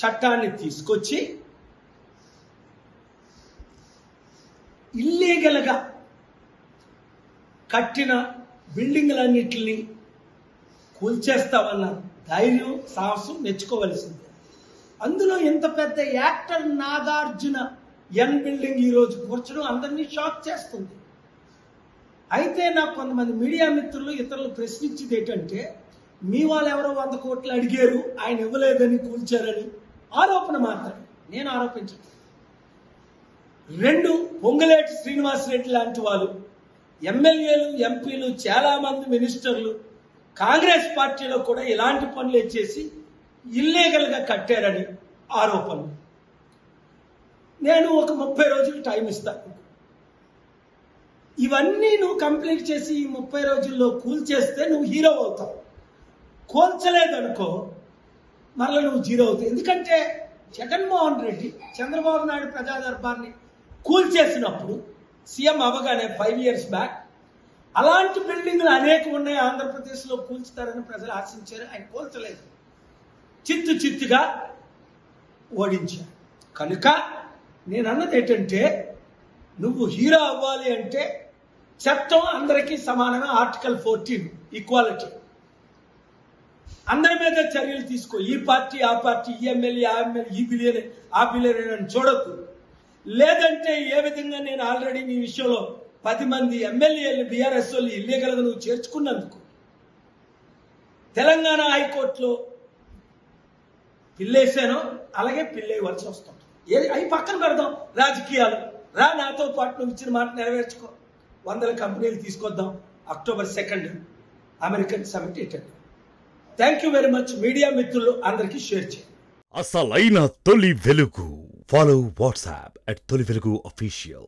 చట్టాన్ని తీసుకొచ్చి ఇల్లీగల్గా కట్టిన బిల్డింగ్లన్నిటిని కూల్చేస్తామన్న ధైర్యం సాహసం మెచ్చుకోవలసిందే. అందులో ఇంత పెద్ద యాక్టర్ నాగార్జున ఎన్ బిల్డింగ్ ఈరోజు కూర్చడం అందరినీ షాక్ చేస్తుంది. అయితే నాకు కొంతమంది మీడియా మిత్రులు ఇతరులు ప్రశ్నించింది ఏంటంటే, మీ వాళ్ళు ఎవరో 100 కోట్లు అడిగారు, ఆయన ఇవ్వలేదని కూల్చారని ఆరోపణ మాత్రమే. నేను ఆరోపించట్లేదు. 2 పొంగులేటి శ్రీనివాసరెడ్డి లాంటి వాళ్ళు, ఎమ్మెల్యేలు, ఎంపీలు, చాలా మంది మినిస్టర్లు కాంగ్రెస్ పార్టీలో కూడా ఇలాంటి పనులు చేసి ఇల్లీగల్గా కట్టారని ఆరోపణలు. నేను ఒక 30 రోజులు టైం ఇస్తాను. ఇవన్నీ నువ్వు కంప్లీట్ చేసి ఈ 30 రోజుల్లో కూల్చేస్తే నువ్వు హీరో అవుతావు. కూల్చలేదనుకో మరలా నువ్వు జీరో అవుతావు. ఎందుకంటే జగన్మోహన్ రెడ్డి చంద్రబాబు నాయుడు ప్రజా దర్బార్ని కూల్చేసినప్పుడు సీఎం అవ్వగానే 5 years బ్యాక్ అలాంటి బిల్డింగ్లు అనేకం ఉన్నాయి, ఆంధ్రప్రదేశ్లో కూల్చుతారని ప్రజలు ఆశించారు. ఆయన కూల్చలేదు, చిత్తుగా ఓడించారు. కనుక నేను అన్నది ఏంటంటే, నువ్వు హీరో అవ్వాలి అంటే చట్టం అందరికీ సమానమే. Article 14 equality. అందరి మీద చర్యలు తీసుకో. ఈ పార్టీ ఆ పార్టీ, ఈ ఎమ్మెల్యే ఆ ఎమ్మెల్యే, ఈ బిలియన్ ఆ బిలియన్ అని చూడద్దు. లేదంటే ఏ విధంగా నేను ఆల్రెడీ నీ విషయంలో 10 మంది ఎమ్మెల్యేలు బీఆర్ఎస్ వాళ్ళు ఇల్లీగల్గా నువ్వు చేర్చుకున్నందుకు తెలంగాణ హైకోర్టులో పిల్లేసానో అలాగే పిల్లేయవలసి వస్తుంది. అవి పక్కన పెడదాం రాజకీయాలు. రా, నాతో పాటు నువ్వు ఇచ్చిన మాట నెరవేర్చుకో. 100 కంపెనీలు తీసుకొద్దాం. October 2 American summit attend. Thank you very much. Media మిత్రులు అందరికీ షేర్ చేయండి. అసలైన తొలి వెలుగు. ఫాలో వాట్సాప్ @తొలి వెలుగు official.